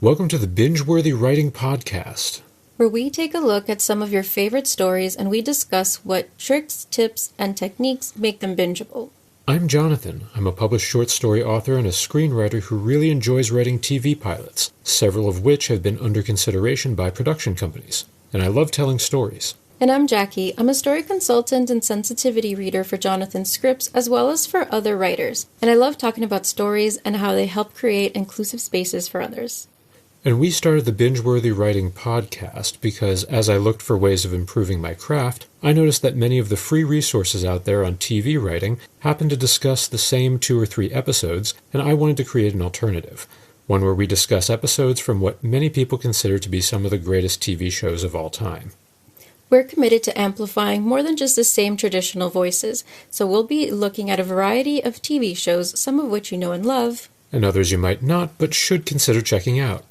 Welcome to the Binge-Worthy Writing Podcast, where we take a look at some of your favorite stories and we discuss what tricks, tips, and techniques make them bingeable. I'm Jonathan. I'm a published short story author and a screenwriter who really enjoys writing TV pilots, several of which have been under consideration by production companies. And I love telling stories. And I'm Jackie. I'm a story consultant and sensitivity reader for Jonathan's scripts as well as for other writers. And I love talking about stories and how they help create inclusive spaces for others. And we started the Binge-Worthy Writing Podcast because as I looked for ways of improving my craft, I noticed that many of the free resources out there on TV writing happen to discuss the same 2 or 3 episodes, and I wanted to create an alternative, one where we discuss episodes from what many people consider to be some of the greatest TV shows of all time. We're committed to amplifying more than just the same traditional voices, so we'll be looking at a variety of TV shows, some of which you know and love, and others you might not, but should consider checking out.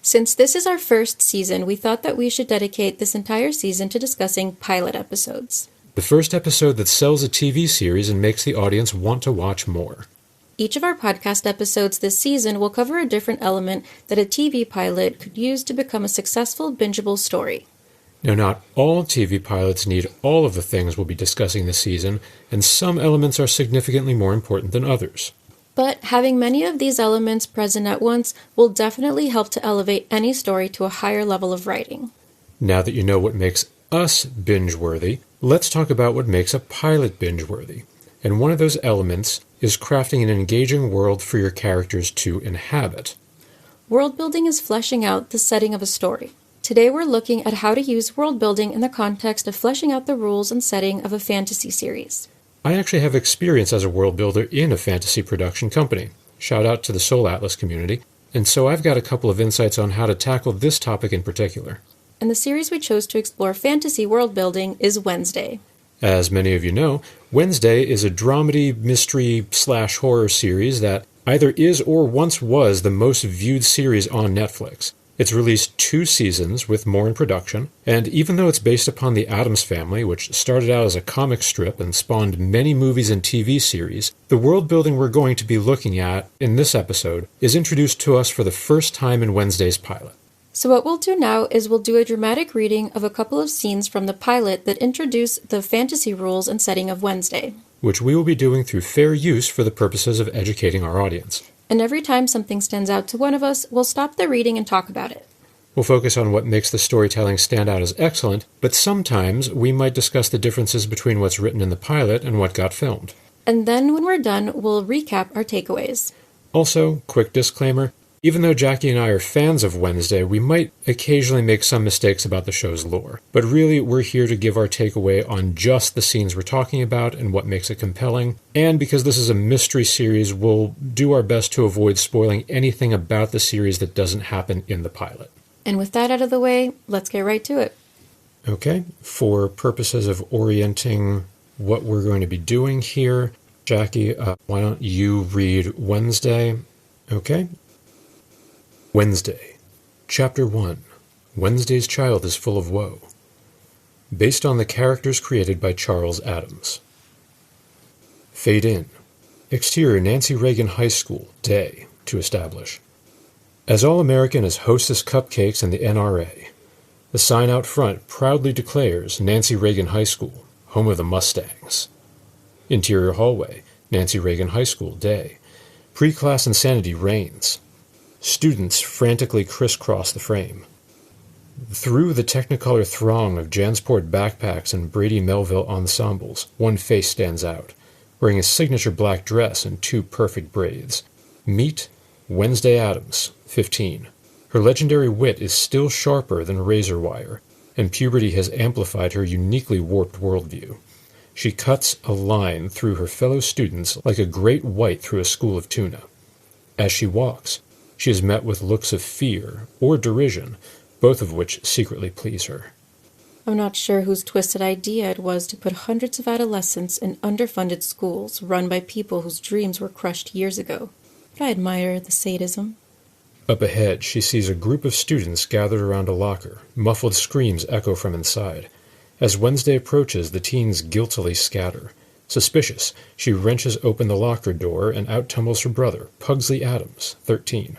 Since this is our first season, we thought that we should dedicate this entire season to discussing pilot episodes. The first episode that sells a TV series and makes the audience want to watch more. Each of our podcast episodes this season will cover a different element that a TV pilot could use to become a successful, bingeable story. Now, not all TV pilots need all of the things we'll be discussing this season, and some elements are significantly more important than others. But having many of these elements present at once will definitely help to elevate any story to a higher level of writing. Now that you know what makes us binge-worthy, let's talk about what makes a pilot binge-worthy. And one of those elements is crafting an engaging world for your characters to inhabit. World building is fleshing out the setting of a story. Today we're looking at how to use world building in the context of fleshing out the rules and setting of a fantasy series. I actually have experience as a world builder in a fantasy production company. Shout out to the Soul Atlas community. And so I've got a couple of insights on how to tackle this topic in particular. And the series we chose to explore fantasy world building is Wednesday. As many of you know, Wednesday is a dramedy, mystery/horror series that either is or once was the most viewed series on Netflix. It's released 2 seasons with more in production, and even though it's based upon the AddamsFamily, which started out as a comic strip and spawned many movies and TV series, the world building we're going to be looking at in this episode is introduced to us for the first time in Wednesday's pilot. So what we'll do now is we'll do a dramatic reading of a couple of scenes from the pilot that introduce the fantasy rules and setting of Wednesday, which we will be doing through fair use for the purposes of educating our audience. And every time something stands out to one of us, we'll stop the reading and talk about it. We'll focus on what makes the storytelling stand out as excellent, but sometimes we might discuss the differences between what's written in the pilot and what got filmed. And then when we're done, we'll recap our takeaways. Also, quick disclaimer, even though Jackie and I are fans of Wednesday, we might occasionally make some mistakes about the show's lore. But really, we're here to give our takeaway on just the scenes we're talking about and what makes it compelling. And because this is a mystery series, we'll do our best to avoid spoiling anything about the series that doesn't happen in the pilot. And with that out of the way, let's get right to it. Okay, for purposes of orienting what we're going to be doing here, Jackie, why don't you read Wednesday? Okay. Wednesday, Chapter 1, Wednesday's Child is Full of Woe. Based on the characters created by Charles Addams. Fade in. Exterior Nancy Reagan High School, day, to establish. As All-American as Hostess Cupcakes and the NRA. The sign out front proudly declares Nancy Reagan High School, home of the Mustangs. Interior hallway, Nancy Reagan High School, day. Pre-class insanity reigns. Students frantically crisscross the frame. Through the technicolor throng of Jansport backpacks and Brady Melville ensembles, one face stands out, wearing a signature black dress and 2 perfect braids. Meet Wednesday Addams, 15. Her legendary wit is still sharper than razor wire, and puberty has amplified her uniquely warped worldview. She cuts a line through her fellow students like a great white through a school of tuna. As she walks, she is met with looks of fear or derision, both of which secretly please her. I'm not sure whose twisted idea it was to put hundreds of adolescents in underfunded schools run by people whose dreams were crushed years ago. But I admire the sadism. Up ahead, she sees a group of students gathered around a locker. Muffled screams echo from inside. As Wednesday approaches, the teens guiltily scatter. Suspicious, she wrenches open the locker door and out tumbles her brother, Pugsley Addams, 13.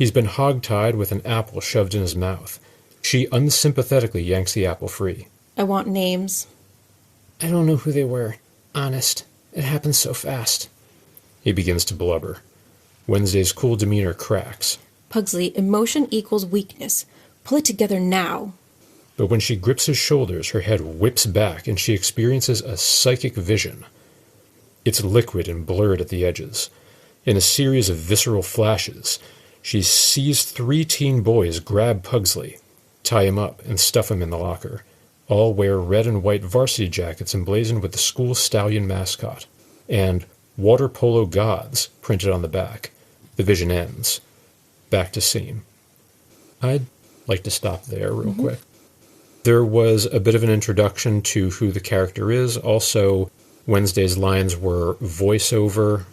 He's been hogtied with an apple shoved in his mouth. She unsympathetically yanks the apple free. I want names. I don't know who they were. Honest. It happened so fast. He begins to blubber. Wednesday's cool demeanor cracks. Pugsley, emotion equals weakness. Pull it together now. But when she grips his shoulders, her head whips back and she experiences a psychic vision. It's liquid and blurred at the edges. In a series of visceral flashes, she sees 3 teen boys grab Pugsley, tie him up, and stuff him in the locker. All wear red and white varsity jackets emblazoned with the school stallion mascot, and Water Polo Gods printed on the back. The vision ends. Back to scene. I'd like to stop there real quick. There was a bit of an introduction to who the character is. Also, Wednesday's lines were voiceover,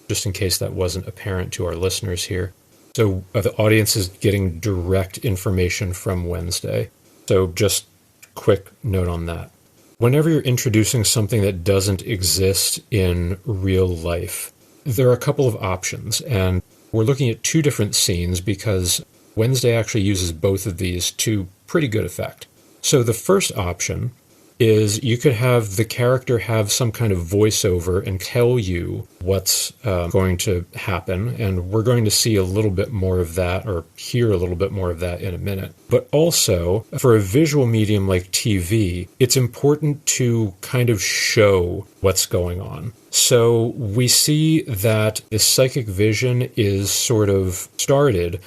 just in case that wasn't apparent to our listeners here. So the audience is getting direct information from Wednesday. So just quick note on that. Whenever you're introducing something that doesn't exist in real life, there are a couple of options, and we're looking at 2 different scenes because Wednesday actually uses both of these to pretty good effect. So the first option is you could have the character have some kind of voiceover and tell you what's going to happen, and we're going to see a little bit more of that or hear a little bit more of that in a minute. But also, for a visual medium like TV, it's important to kind of show what's going on. So we see that the psychic vision is sort of started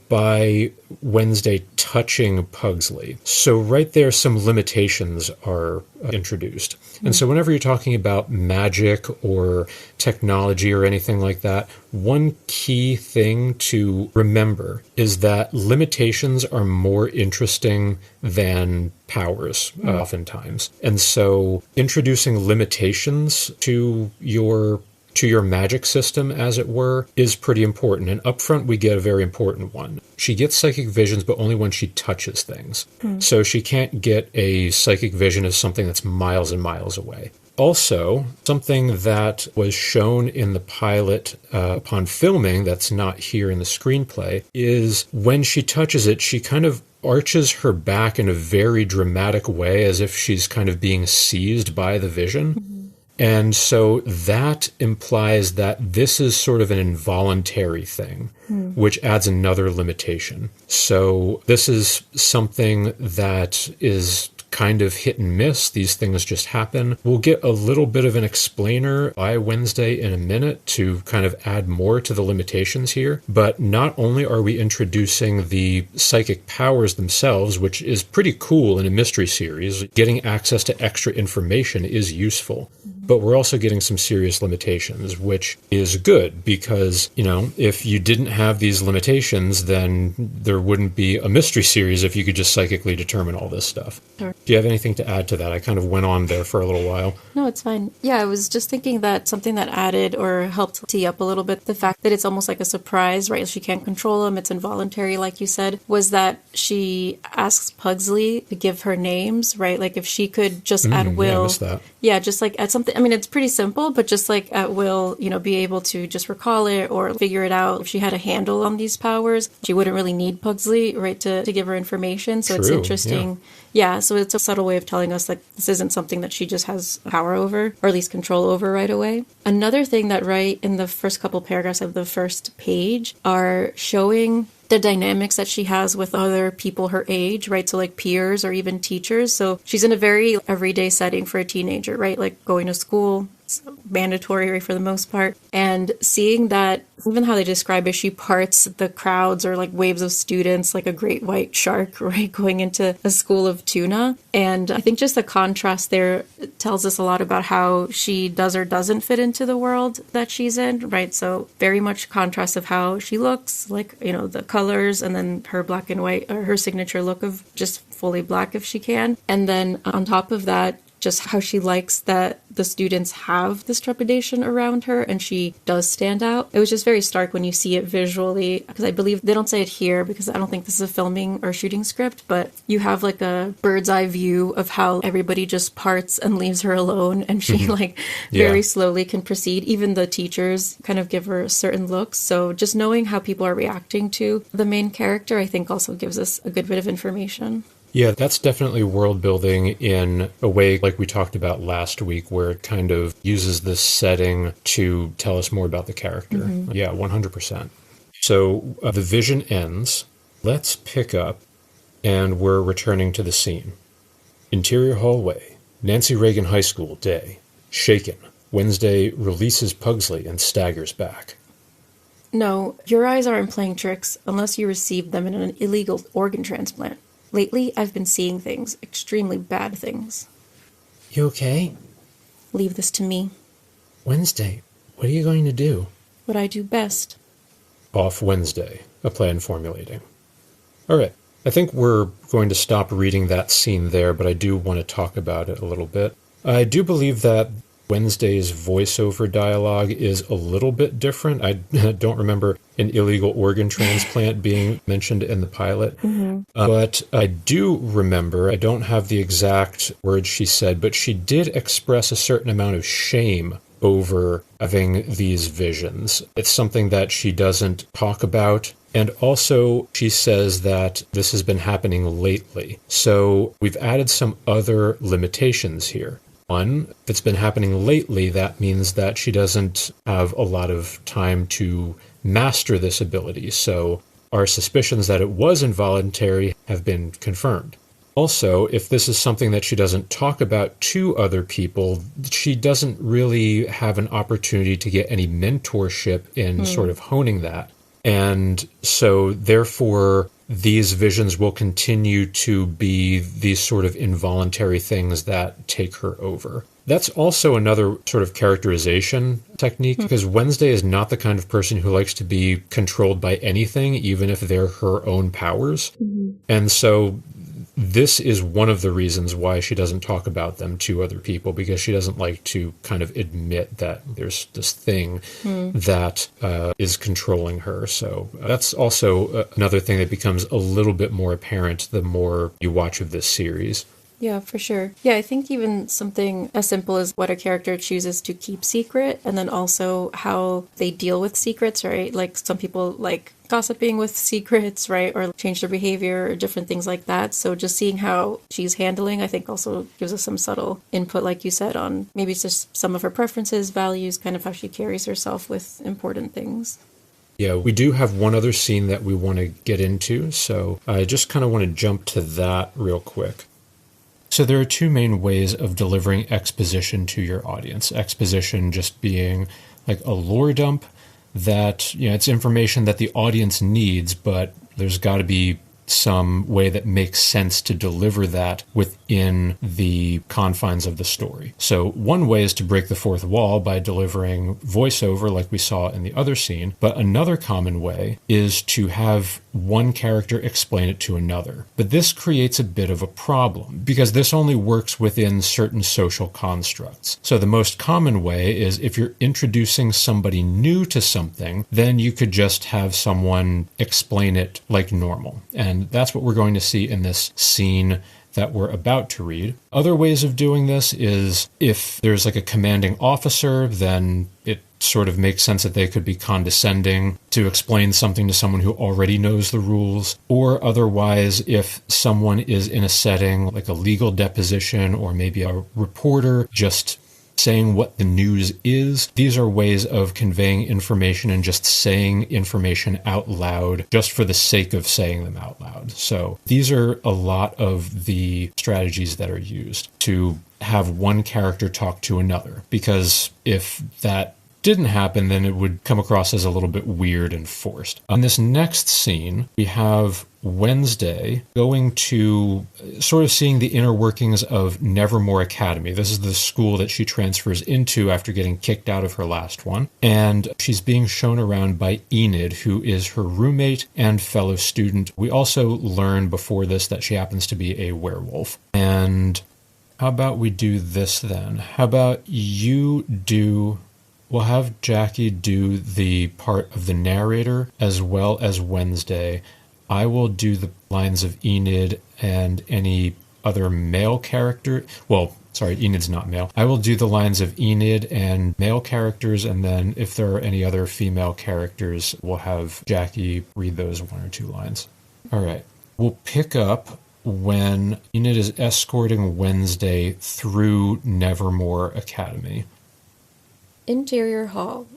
by Wednesday touching Pugsley. So right there, some limitations are introduced. And so whenever you're talking about magic or technology or anything like that, one key thing to remember is that limitations are more interesting than powers, oftentimes. And so introducing limitations to your magic system, as it were, is pretty important. And up front, we get a very important one. She gets psychic visions, but only when she touches things. So she can't get a psychic vision as something that's miles and miles away. Also, something that was shown in the pilot upon filming that's not here in the screenplay is when she touches it, she kind of arches her back in a very dramatic way as if she's kind of being seized by the vision. And so that implies that this is sort of an involuntary thing, which adds another limitation. So this is something that is kind of hit and miss. These things just happen. We'll get a little bit of an explainer by Wednesday in a minute to kind of add more to the limitations here. But not only are we introducing the psychic powers themselves, which is pretty cool in a mystery series, getting access to extra information is useful. But we're also getting some serious limitations, which is good because, you know, if you didn't have these limitations, then there wouldn't be a mystery series if you could just psychically determine all this stuff. Sure. Do you have anything to add to that? I kind of went on there for a little while. No, it's fine. Yeah, I was just thinking that something that added or helped tee up a little bit the fact that it's almost like a surprise, right? She can't control him. It's involuntary, like you said, was that she asks Pugsley to give her names, right? Like if she could just at will. Yeah, I missed that. Yeah, just like at something, I mean, it's pretty simple, but just like at will, you know, be able to just recall it or figure it out. If she had a handle on these powers, she wouldn't really need Pugsley, right, to give her information. So True, it's interesting. Yeah, so it's a subtle way of telling us that this isn't something that she just has power over, or at least control over right away. Another thing that right in the first couple paragraphs of the first page are showing the dynamics that she has with other people her age, right? So like peers or even teachers. So she's in a very everyday setting for a teenager, right? Like going to school, it's mandatory right, for the most part. And seeing that, even how they describe it, she parts the crowds or like waves of students like a great white shark, right? Going into a school of tuna. And I think just the contrast there tells us a lot about how she does or doesn't fit into the world that she's in, right? So very much contrast of how she looks, like, you know, the colors, and then her black and white, or her signature look of just fully black if she can. And then on top of that, just how she likes that the students have this trepidation around her and she does stand out. It was just very stark when you see it visually, because I believe they don't say it here because I don't think this is a filming or shooting script, but you have like a bird's eye view of how everybody just parts and leaves her alone, and she very slowly can proceed. Even the teachers kind of give her certain looks. So just knowing how people are reacting to the main character, I think also gives us a good bit of information. Yeah, that's definitely world building in a way like we talked about last week, where it kind of uses this setting to tell us more about the character. Mm-hmm. Yeah, 100%. So the vision ends. Let's pick up, and we're returning to the scene. Interior hallway. Nancy Reagan High School, day. Shaken. Wednesday releases Pugsley and staggers back. No, your eyes aren't playing tricks unless you received them in an illegal organ transplant. Lately, I've been seeing things, extremely bad things. You okay? Leave this to me. Wednesday, what are you going to do? What I do best. Off Wednesday, a plan formulating. All right, I think we're going to stop reading that scene there, but I do want to talk about it a little bit. I do believe that Wednesday's voiceover dialogue is a little bit different. I don't remember an illegal organ transplant being mentioned in the pilot. Mm-hmm. But I do remember, I don't have the exact words she said, but she did express a certain amount of shame over having these visions. It's something that she doesn't talk about. And also, she says that this has been happening lately. So we've added some other limitations here. One, if it's been happening lately, that means that she doesn't have a lot of time to master this ability. So our suspicions that it was involuntary have been confirmed. Also, if this is something that she doesn't talk about to other people, she doesn't really have an opportunity to get any mentorship in sort of honing that. And so, therefore, these visions will continue to be these sort of involuntary things that take her over. That's also another sort of characterization technique, because Wednesday is not the kind of person who likes to be controlled by anything, even if they're her own powers. Mm-hmm. And so this is one of the reasons why she doesn't talk about them to other people, because she doesn't like to kind of admit that there's this thing that is controlling her. So that's also another thing that becomes a little bit more apparent the more you watch of this series. Yeah, for sure. Yeah, I think even something as simple as what a character chooses to keep secret, and then also how they deal with secrets, right? Like some people like gossiping with secrets, right? Or change their behavior or different things like that. So just seeing how she's handling, I think also gives us some subtle input, like you said, on maybe it's just some of her preferences, values, kind of how she carries herself with important things. Yeah, we do have one other scene that we want to get into, so I just kind of want to jump to that real quick. So there are two main ways of delivering exposition to your audience. Exposition just being like a lore dump that, it's information that the audience needs, but there's got to be some way that makes sense to deliver that within the confines of the story. So one way is to break the fourth wall by delivering voiceover like we saw in the other scene, but another common way is to have one character explain it to another. But this creates a bit of a problem because this only works within certain social constructs. So the most common way is if you're introducing somebody new to something, then you could just have someone explain it like normal. And that's what we're going to see in this scene that we're about to read. Other ways of doing this is if there's like a commanding officer, then it sort of makes sense that they could be condescending to explain something to someone who already knows the rules. Or otherwise, if someone is in a setting like a legal deposition or maybe a reporter just saying what the news is. These are ways of conveying information and just saying information out loud just for the sake of saying them out loud. So these are a lot of the strategies that are used to have one character talk to another, because if that didn't happen, then it would come across as a little bit weird and forced. On this next scene, we have Wednesday going to sort of seeing the inner workings of Nevermore Academy. This is the school that she transfers into after getting kicked out of her last one. And she's being shown around by Enid, who is her roommate and fellow student. We also learn before this that she happens to be a werewolf. And How about we do this then? How about we'll have Jackie do the part of the narrator as well as Wednesday. I will do the lines of Enid and any other male character. Well, sorry, Enid's not male. I will do the lines of Enid and male characters, and then if there are any other female characters, we'll have Jackie read those one or two lines. All right. We'll pick up when Enid is escorting Wednesday through Nevermore Academy. Interior Hall.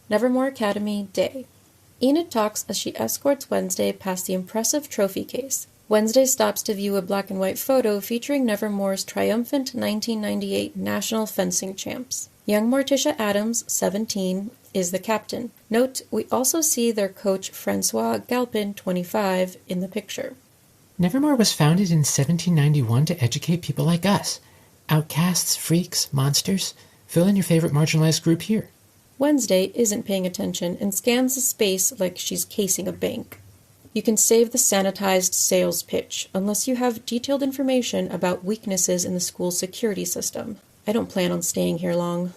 Nevermore Academy, day. Enid talks as she escorts Wednesday past the impressive trophy case. Wednesday stops to view a black and white photo featuring Nevermore's triumphant 1998 National Fencing Champs. Young Morticia Adams, 17, is the captain. Note, we also see their coach Francois Galpin, 25, in the picture. Nevermore was founded in 1791 to educate people like us. Outcasts, freaks, monsters. Fill in your favorite marginalized group here. Wednesday isn't paying attention and scans the space like she's casing a bank. You can save the sanitized sales pitch, unless you have detailed information about weaknesses in the school's security system. I don't plan on staying here long.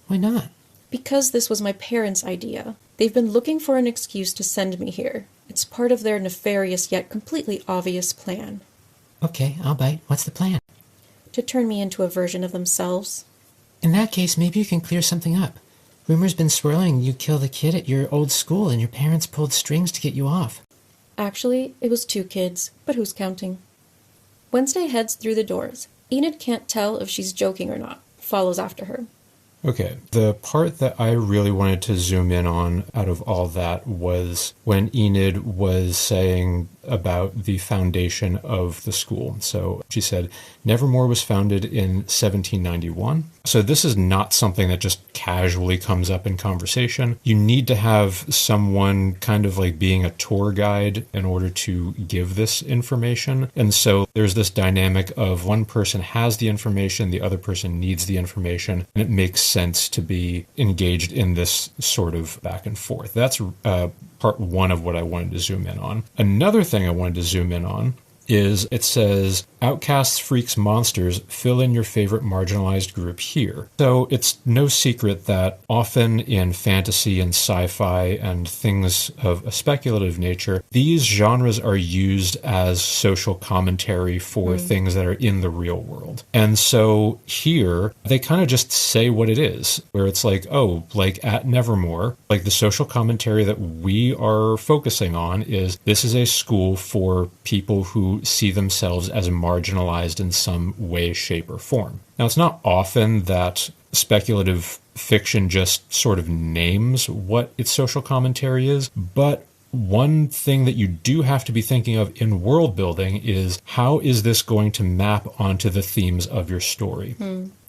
Why not? Because this was my parents' idea. They've been looking for an excuse to send me here. It's part of their nefarious yet completely obvious plan. Okay, I'll bite. What's the plan? To turn me into a version of themselves. In that case, maybe you can clear something up. Rumors been swirling you killed a kid at your old school and your parents pulled strings to get you off. Actually, it was 2 kids, but who's counting? Wednesday heads through the doors. Enid can't tell if she's joking or not. Follows after her. Okay, the part that I really wanted to zoom in on out of all that was when Enid was saying about the foundation of the school. So she said, Nevermore was founded in 1791. So this is not something that just casually comes up in conversation. You need to have someone kind of like being a tour guide in order to give this information. And so there's this dynamic of one person has the information, the other person needs the information, and it makes sense to be engaged in this sort of back and forth. That's part one of what I wanted to zoom in on. Another thing I wanted to zoom in on is it says, outcasts, freaks, monsters, fill in your favorite marginalized group here. So it's no secret that often in fantasy and sci-fi and things of a speculative nature, these genres are used as social commentary for things that are in the real world. And so here, they kind of just say what it is, where it's like, oh, like at Nevermore, like the social commentary that we are focusing on is this is a school for people who see themselves as marginalized in some way, shape, or form. Now, it's not often that speculative fiction just sort of names what its social commentary is, but one thing that you do have to be thinking of in world building is how is this going to map onto the themes of your story?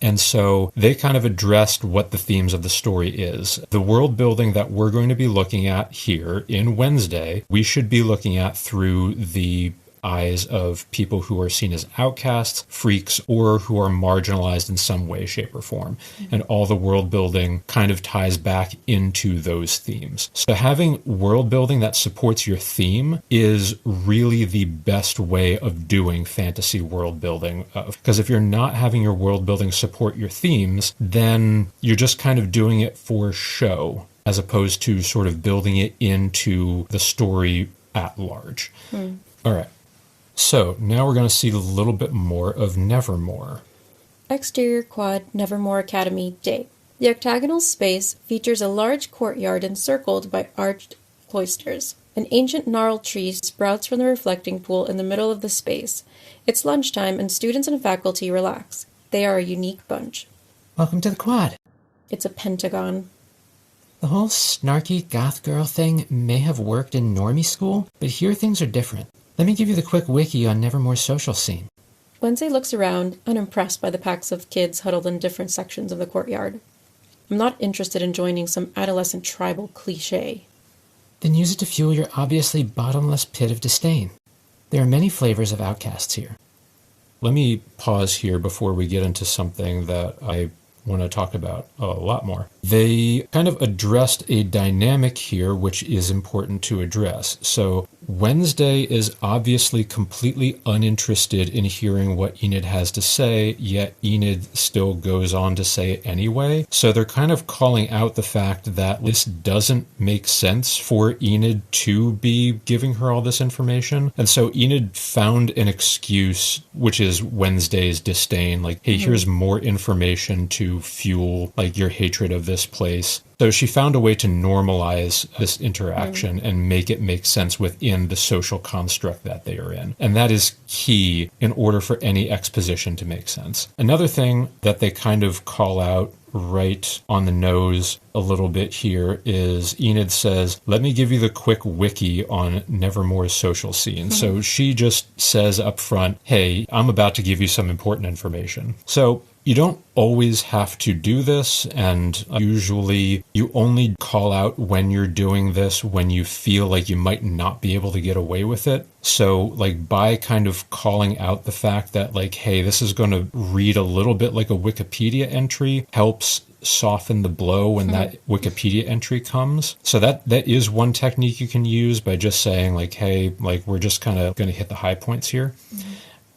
And so they kind of addressed what the themes of the story is. The world building that we're going to be looking at here in Wednesday, we should be looking at through the eyes of people who are seen as outcasts, freaks, or who are marginalized in some way, shape, or form. And all the world building kind of ties back into those themes. So having world building that supports your theme is really the best way of doing fantasy world building. Because if you're not having your world building support your themes, then you're just kind of doing it for show, as opposed to sort of building it into the story at large. All right. So now we're going to see a little bit more of Nevermore. Exterior quad, Nevermore Academy, day. The octagonal space features a large courtyard encircled by arched cloisters. An ancient gnarled tree sprouts from the reflecting pool in the middle of the space. It's lunchtime and students and faculty relax. They are a unique bunch. Welcome to the quad. It's a pentagon. The whole snarky goth girl thing may have worked in normie school, but here things are different. Let me give you the quick wiki on Nevermore's social scene. Wednesday looks around, unimpressed by the packs of kids huddled in different sections of the courtyard. I'm not interested in joining some adolescent tribal cliché. Then use it to fuel your obviously bottomless pit of disdain. There are many flavors of outcasts here. Let me pause here before we get into something that I want to talk about a lot more. They kind of addressed a dynamic here which is important to address. So Wednesday is obviously completely uninterested in hearing what Enid has to say, yet Enid still goes on to say it anyway. So they're kind of calling out the fact that this doesn't make sense for Enid to be giving her all this information. And so Enid found an excuse, which is Wednesday's disdain. Like, hey, here's more information to fuel like your hatred of this place. So she found a way to normalize this interaction and make it make sense within the social construct that they are in. And that is key in order for any exposition to make sense. Another thing that they kind of call out right on the nose a little bit here is Enid says, let me give you the quick wiki on Nevermore's social scene. So she just says up front, hey, I'm about to give you some important information. So you don't always have to do this, and usually you only call out when you're doing this when you feel like you might not be able to get away with it. So, like, by kind of calling out the fact that, like, hey, this is going to read a little bit like a Wikipedia entry helps soften the blow when that Wikipedia entry comes. So that is one technique you can use by just saying, like, hey, like, we're just kind of going to hit the high points here.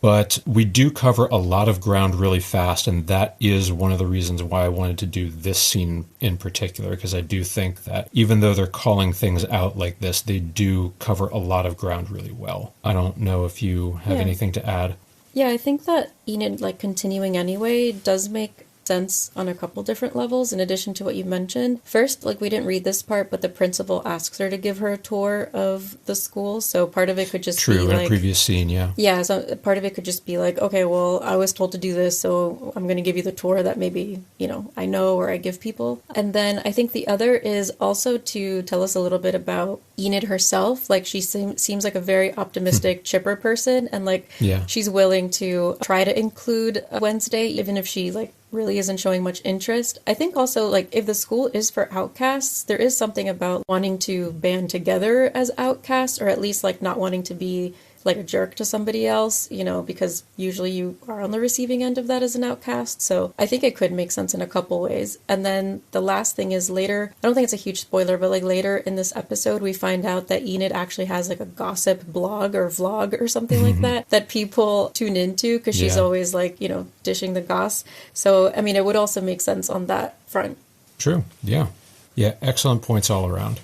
But we do cover a lot of ground really fast, and that is one of the reasons why I wanted to do this scene in particular, because I do think that even though they're calling things out like this, they do cover a lot of ground really well. I don't know if you have anything to add. Yeah, I think that Enid, like, continuing anyway does make sense on a couple different levels in addition to what you mentioned. First, like, we didn't read this part, but the principal asks her to give her a tour of the school, so part of it could just be in like, a previous scene, yeah, so part of it could just be like, okay, well, I was told to do this, so I'm going to give you the tour that maybe, you know, I know or I give people. And then I think the other is also to tell us a little bit about Enid herself. Like, she seems like a very optimistic, chipper person, and like she's willing to try to include Wednesday, even if she like really isn't showing much interest. I think also, like, if the school is for outcasts, there is something about wanting to band together as outcasts, or at least like not wanting to be like a jerk to somebody else, you know, because usually you are on the receiving end of that as an outcast. So I think it could make sense in a couple ways. And then the last thing is later, I don't think it's a huge spoiler, but like later in this episode, we find out that Enid actually has like a gossip blog or vlog or something like that people tune into because she's always like, you know, dishing the goss. So, I mean, it would also make sense on that front. True. Yeah. Yeah. Excellent points all around.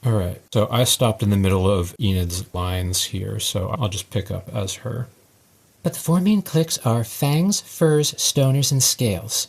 All right, so I stopped in the middle of Enid's lines here, so I'll just pick up as her. But the four main cliques are fangs, furs, stoners, and scales.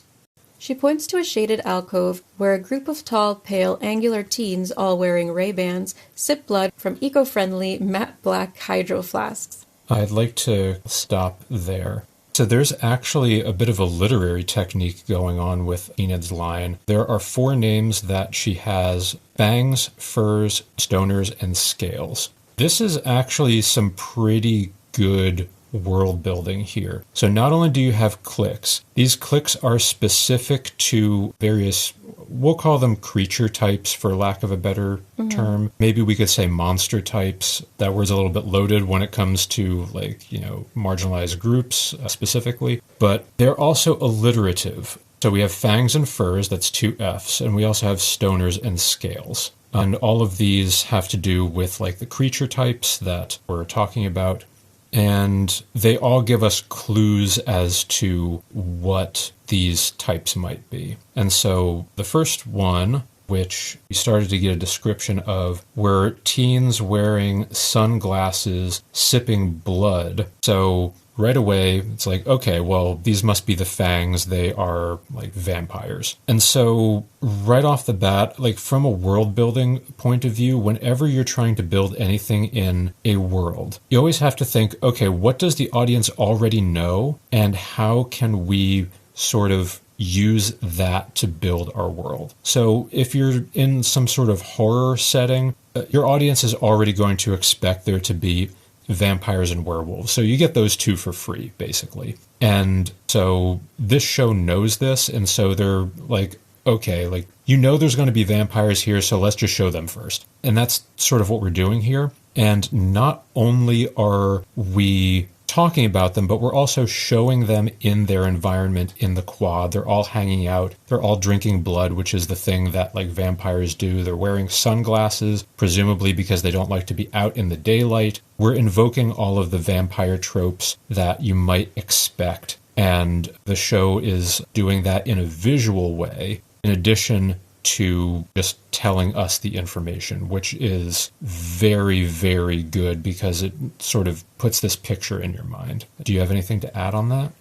She points to a shaded alcove where a group of tall, pale, angular teens, all wearing Ray-Bans, sip blood from eco-friendly, matte black hydro flasks. I'd like to stop there. So there's actually a bit of a literary technique going on with Enid's line. There are four names that she has: fangs, furs, stoners, and scales. This is actually some pretty good world building here. So not only do you have cliques, these cliques are specific to various, we'll call them creature types for lack of a better term. Maybe we could say monster types. That word's a little bit loaded when it comes to, like, you know, marginalized groups specifically, but they're also alliterative. So we have fangs and furs, that's two Fs, and we also have stoners and scales. And all of these have to do with like the creature types that we're talking about. And they all give us clues as to what these types might be. And so the first one, which we started to get a description of, were teens wearing sunglasses, sipping blood. So right away, it's like, okay, well, these must be the fangs. They are like vampires. And so right off the bat, like from a world building point of view, whenever you're trying to build anything in a world, you always have to think, okay, what does the audience already know? And how can we sort of use that to build our world? So if you're in some sort of horror setting, your audience is already going to expect there to be vampires and werewolves. So you get those two for free, basically. And so this show knows this, and so they're like, okay, like, you know there's going to be vampires here, so let's just show them first. And that's sort of what we're doing here. And not only are we talking about them, but we're also showing them in their environment in the quad. They're all hanging out. They're all drinking blood, which is the thing that like vampires do. They're wearing sunglasses, presumably because they don't like to be out in the daylight. We're invoking all of the vampire tropes that you might expect. And the show is doing that in a visual way, in addition to just telling us the information, which is very, very good because it sort of puts this picture in your mind. Do you have anything to add on that?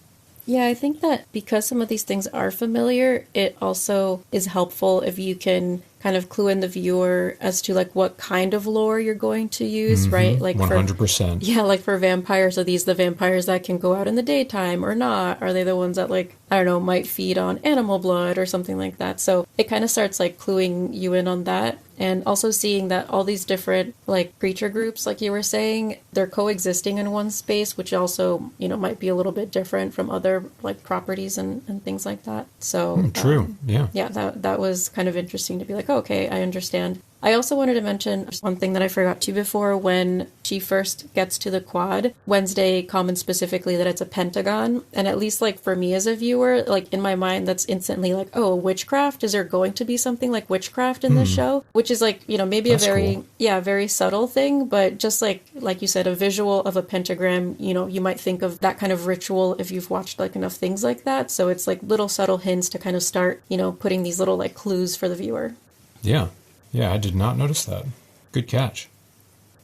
Yeah, I think that because some of these things are familiar, it also is helpful if you can kind of clue in the viewer as to like what kind of lore you're going to use, right? Like 100%. Like for vampires, are these the vampires that can go out in the daytime or not? Are they the ones that like, I don't know, might feed on animal blood or something like that? So it kind of starts like cluing you in on that. And also seeing that all these different like creature groups, like you were saying, they're coexisting in one space, which also, you know, might be a little bit different from other like properties and things like that. So true. Yeah. Yeah, that was kind of interesting to be like, oh, okay, I understand. I also wanted to mention one thing that I forgot to before. When she first gets to the quad, Wednesday comments specifically that it's a pentagon. And at least like for me as a viewer, like in my mind, that's instantly like, oh, witchcraft? Is there going to be something like witchcraft in this show? Which is like, you know, maybe that's a very, cool. Very subtle thing. But just like you said, a visual of a pentagram, you know, you might think of that kind of ritual if you've watched like enough things like that. So it's like little subtle hints to kind of start, you know, putting these little like clues for the viewer. Yeah. Yeah, I did not notice that. Good catch.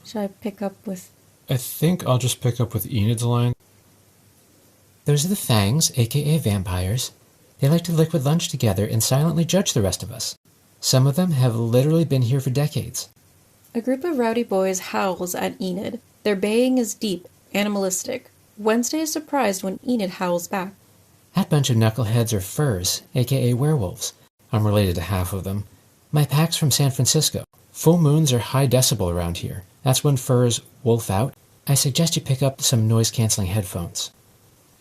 Should I pick up with... I think I'll just pick up with Enid's line. Those are the Fangs, aka vampires. They like to liquid lunch together and silently judge the rest of us. Some of them have literally been here for decades. A group of rowdy boys howls at Enid. Their baying is deep, animalistic. Wednesday is surprised when Enid howls back. That bunch of knuckleheads are furs, aka werewolves. I'm related to half of them. My pack's from San Francisco. Full moons are high decibel around here. That's when furs wolf out. I suggest you pick up some noise-canceling headphones.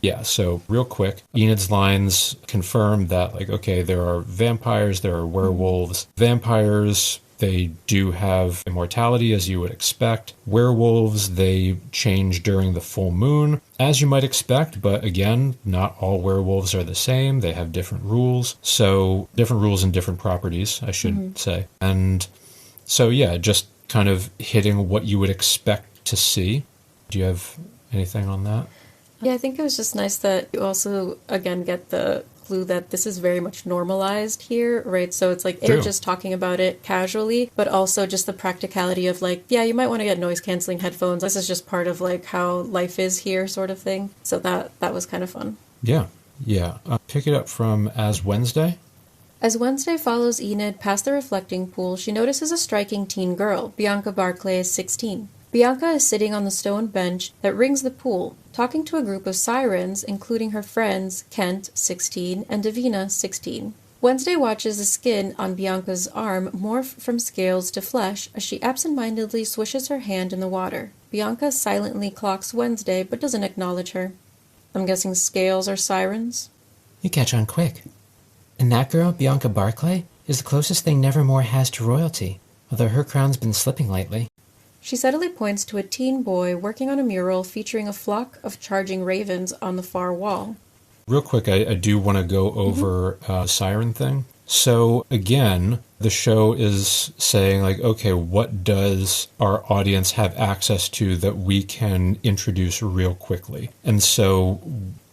Yeah, so real quick, Enid's lines confirm that, like, okay, there are vampires, there are werewolves. Vampires, they do have immortality, as you would expect. Werewolves, they change during the full moon, as you might expect, but again, not all werewolves are the same. They have different rules. So, different rules and different properties, I should say. And so, yeah, just kind of hitting what you would expect to see. Do you have anything on that? Yeah, I think it was just nice that you also, again, get the clue that this is very much normalized here, right? So it's like they're just talking about it casually, but also just the practicality of like, yeah, you might want to get noise-canceling headphones. This is just part of like how life is here sort of thing. So that was kind of fun. Yeah. Pick it up from As Wednesday. As Wednesday follows Enid past the reflecting pool, she notices a striking teen girl. Bianca Barclay is 16. Bianca is sitting on the stone bench that rings the pool, talking to a group of sirens, including her friends Kent, 16, and Davina, 16. Wednesday watches the skin on Bianca's arm morph from scales to flesh as she absent-mindedly swishes her hand in the water. Bianca silently clocks Wednesday, but doesn't acknowledge her. I'm guessing scales are sirens? You catch on quick. And that girl, Bianca Barclay, is the closest thing Nevermore has to royalty, although her crown's been slipping lately. She subtly points to a teen boy working on a mural featuring a flock of charging ravens on the far wall. Real quick, I do want to go over siren thing. So again, the show is saying like, okay, what does our audience have access to that we can introduce real quickly? And so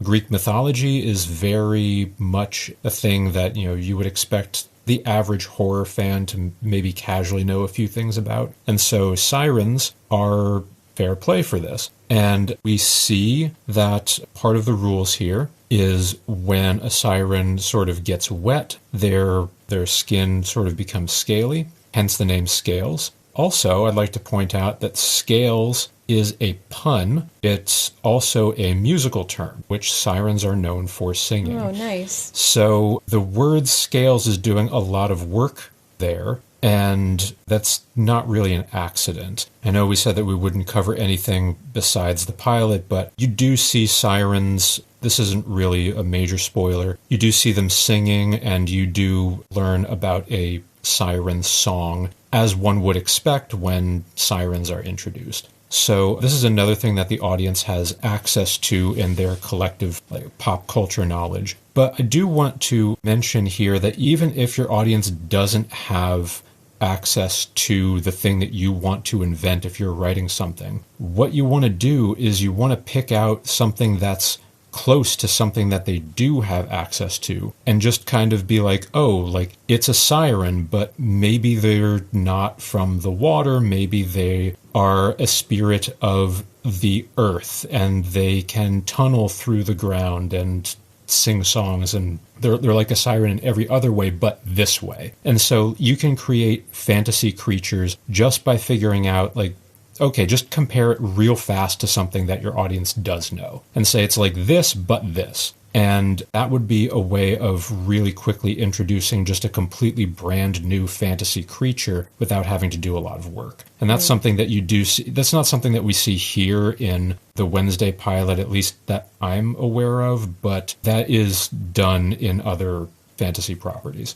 Greek mythology is very much a thing that, you know, you would expect the average horror fan to maybe casually know a few things about. And so sirens are fair play for this. And we see that part of the rules here is when a siren sort of gets wet, their skin sort of becomes scaly, hence the name Scales. Also, I'd like to point out that Scales is a pun. It's also a musical term, which sirens are known for singing. Oh, nice. So the word scales is doing a lot of work there, and that's not really an accident. I know we said that we wouldn't cover anything besides the pilot, but you do see sirens. This isn't really a major spoiler. You do see them singing, and you do learn about a siren song, as one would expect when sirens are introduced. So this is another thing that the audience has access to in their collective pop culture knowledge. But I do want to mention here that even if your audience doesn't have access to the thing that you want to invent if you're writing something, what you want to do is you want to pick out something that's close to something that they do have access to and just kind of be like, oh, like it's a siren, but maybe they're not from the water. Maybe they are a spirit of the earth and they can tunnel through the ground and sing songs, and they're like a siren in every other way but this way. And so you can create fantasy creatures just by figuring out, like, okay, just compare it real fast to something that your audience does know and say it's like this but this. And that would be a way of really quickly introducing just a completely brand new fantasy creature without having to do a lot of work. And that's something that you do see. That's not something that we see here in the Wednesday pilot, at least that I'm aware of, but that is done in other fantasy properties.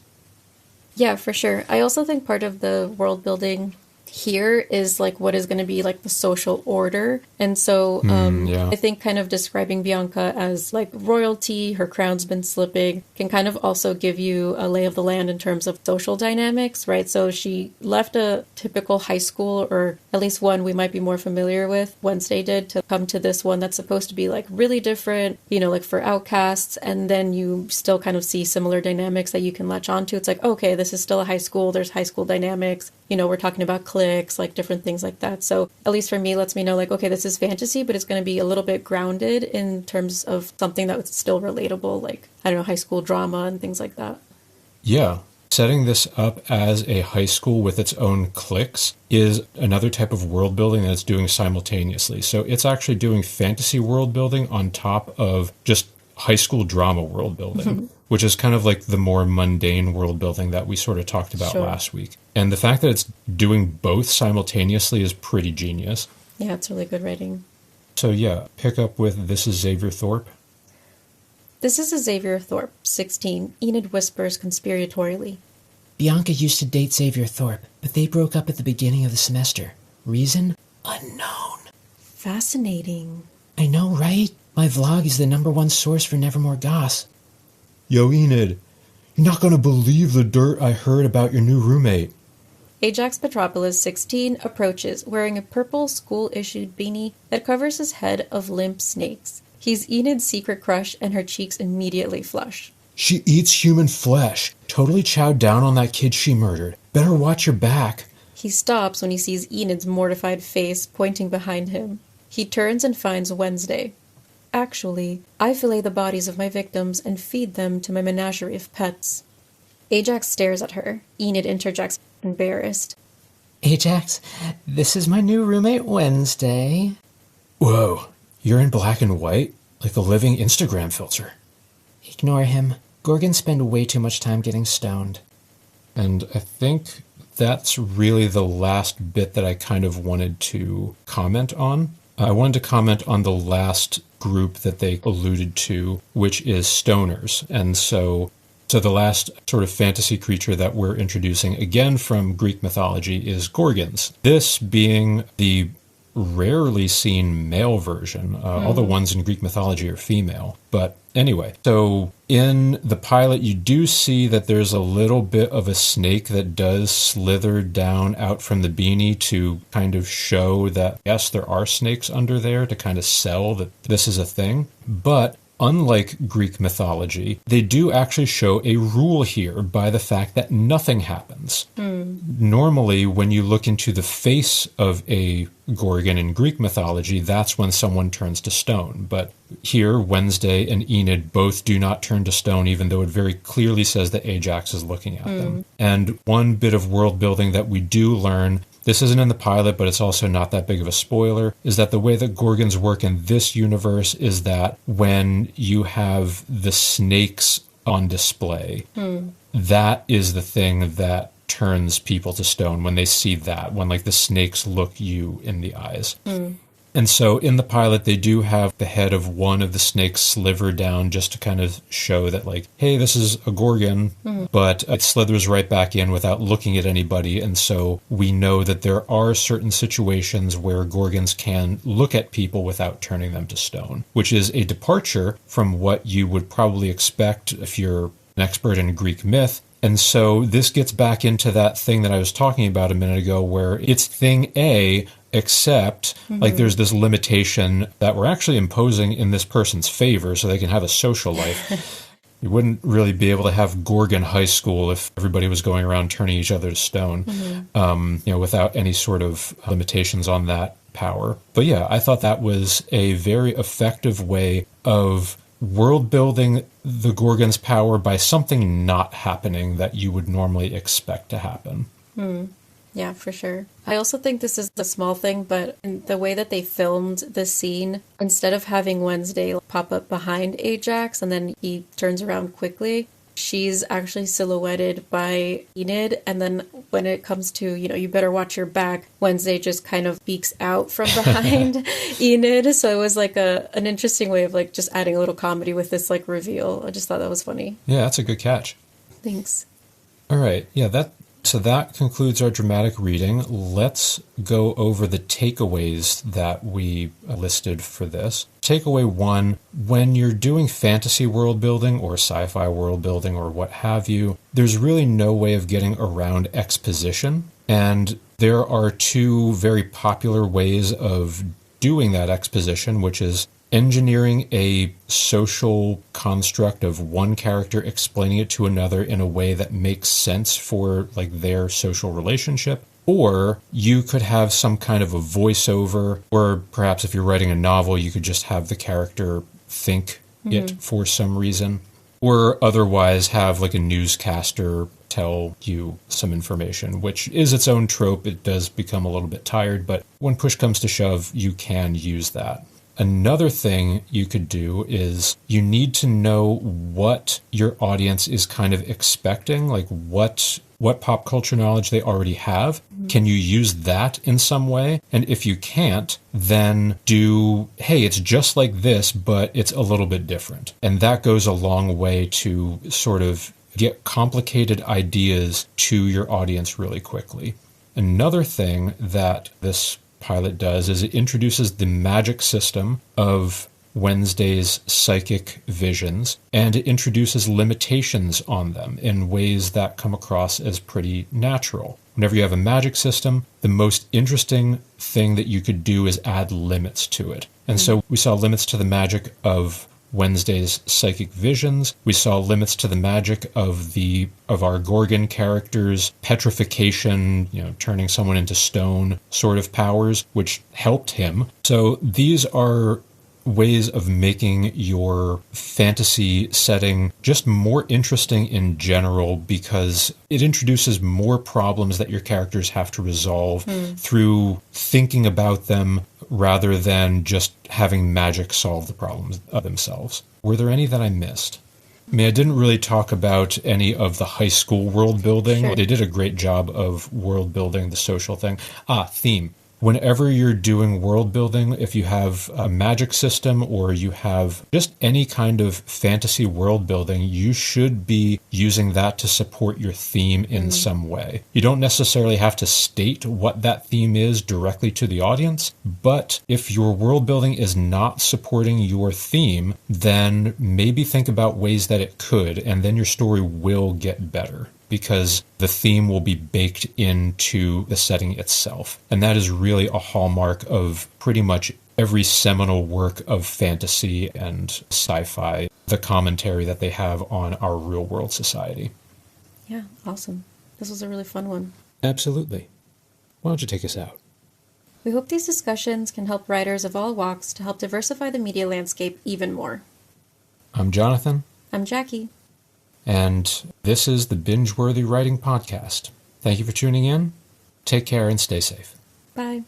Yeah, for sure. I also think part of the world building here is like what is going to be like the social order. And so I think kind of describing Bianca as like royalty, her crown's been slipping, can kind of also give you a lay of the land in terms of social dynamics, right? So she left a typical high school, or at least one we might be more familiar with, Wednesday did, to come to this one that's supposed to be like really different, you know, like for outcasts. And then you still kind of see similar dynamics that you can latch onto. It's like, okay, this is still a high school. There's high school dynamics. You know, we're talking about cliques, like different things like that. So at least for me, lets me know like, okay, this is fantasy, but it's going to be a little bit grounded in terms of something that was still relatable, like, I don't know, high school drama and things like that. Yeah. Setting this up as a high school with its own cliques is another type of world building that it's doing simultaneously. So it's actually doing fantasy world building on top of just high school drama world building, which is kind of like the more mundane world building that we sort of talked about last week. And the fact that it's doing both simultaneously is pretty genius. Yeah, it's really good writing. So yeah, pick up with This is Xavier Thorpe. This is a Xavier Thorpe, 16. Enid whispers conspiratorially. Bianca used to date Xavier Thorpe, but they broke up at the beginning of the semester. Reason? Unknown. Fascinating. I know, right? My vlog is the #1 source for Nevermore Goss. Yo, Enid, you're not going to believe the dirt I heard about your new roommate. Ajax Petropolis, 16, approaches, wearing a purple school-issued beanie that covers his head of limp snakes. He's Enid's secret crush, and her cheeks immediately flush. She eats human flesh. Totally chowed down on that kid she murdered. Better watch your back. He stops when he sees Enid's mortified face pointing behind him. He turns and finds Wednesday. Actually, I fillet the bodies of my victims and feed them to my menagerie of pets. Ajax stares at her. Enid interjects, embarrassed. Ajax, this is my new roommate, Wednesday. Whoa, you're in black and white? Like a living Instagram filter. Ignore him. Gorgons spend way too much time getting stoned. And I think that's really the last bit that I kind of wanted to comment on. I wanted to comment on the last group that they alluded to, which is stoners. And so the last sort of fantasy creature that we're introducing, again from Greek mythology, is Gorgons. This being the rarely seen male version. All the ones in Greek mythology are female. But anyway, so in the pilot, you do see that there's a little bit of a snake that does slither down out from the beanie to kind of show that, yes, there are snakes under there, to kind of sell that this is a thing. But unlike Greek mythology, they do actually show a rule here by the fact that nothing happens. Normally, when you look into the face of a Gorgon in Greek mythology, that's when someone turns to stone. But here, Wednesday and Enid both do not turn to stone, even though it very clearly says that Ajax is looking at them. And one bit of world building that we do learn, this isn't in the pilot, but it's also not that big of a spoiler, is that the way that Gorgons work in this universe is that when you have the snakes on display, that is the thing that turns people to stone when they see that, when like the snakes look you in the eyes. And And so in the pilot, they do have the head of one of the snakes sliver down just to kind of show that, like, hey, this is a Gorgon, but it slithers right back in without looking at anybody. And so we know that there are certain situations where Gorgons can look at people without turning them to stone, which is a departure from what you would probably expect if you're an expert in Greek myth. And so this gets back into that thing that I was talking about a minute ago, where it's thing A, except like there's this limitation that we're actually imposing in this person's favor so they can have a social life. You wouldn't really be able to have Gorgon High School if everybody was going around turning each other to stone, without any sort of limitations on that power. But yeah, I thought that was a very effective way of world building the Gorgon's power by something not happening that you would normally expect to happen. Yeah, for sure. I also think this is a small thing, but in the way that they filmed the scene, instead of having Wednesday pop up behind Ajax and then he turns around quickly, she's actually silhouetted by Enid. And then when it comes to, you better watch your back, Wednesday just kind of peeks out from behind Enid. So it was like an interesting way of like just adding a little comedy with this like reveal. I just thought that was funny. Yeah, that's a good catch. Thanks. All right. Yeah, So that concludes our dramatic reading. Let's go over the takeaways that we listed for this. Takeaway 1, when you're doing fantasy world building or sci-fi world building or what have you, there's really no way of getting around exposition. And there are 2 very popular ways of doing that exposition, which is engineering a social construct of one character explaining it to another in a way that makes sense for like their social relationship. Or you could have some kind of a voiceover, or perhaps if you're writing a novel, you could just have the character think it for some reason. Or otherwise have like a newscaster tell you some information, which is its own trope. It does become a little bit tired, but when push comes to shove, you can use that. Another thing you could do is you need to know what your audience is kind of expecting, like what pop culture knowledge they already have. Can you use that in some way? And if you can't, then do, hey, it's just like this, but it's a little bit different. And that goes a long way to sort of get complicated ideas to your audience really quickly. Another thing that this pilot does is it introduces the magic system of Wednesday's psychic visions, and it introduces limitations on them in ways that come across as pretty natural. Whenever you have a magic system, the most interesting thing that you could do is add limits to it. And so we saw limits to the magic of Wednesday's psychic visions. We saw limits to the magic of our Gorgon characters' petrification, turning someone into stone sort of powers, which helped him. So these are ways of making your fantasy setting just more interesting in general, because it introduces more problems that your characters have to resolve through thinking about them rather than just having magic solve the problems themselves. Were there any that I missed? I mean, I didn't really talk about any of the high school world building. Sure. They did a great job of world building the social thing. Theme. Whenever you're doing world building, if you have a magic system or you have just any kind of fantasy world building, you should be using that to support your theme in some way. You don't necessarily have to state what that theme is directly to the audience, but if your world building is not supporting your theme, then maybe think about ways that it could, and then your story will get better, because the theme will be baked into the setting itself. And that is really a hallmark of pretty much every seminal work of fantasy and sci-fi, the commentary that they have on our real-world society. Yeah, awesome. This was a really fun one. Absolutely. Why don't you take us out? We hope these discussions can help writers of all walks to help diversify the media landscape even more. I'm Jonathan. I'm Jackie. And this is the Binge-Worthy Writing Podcast. Thank you for tuning in. Take care and stay safe. Bye.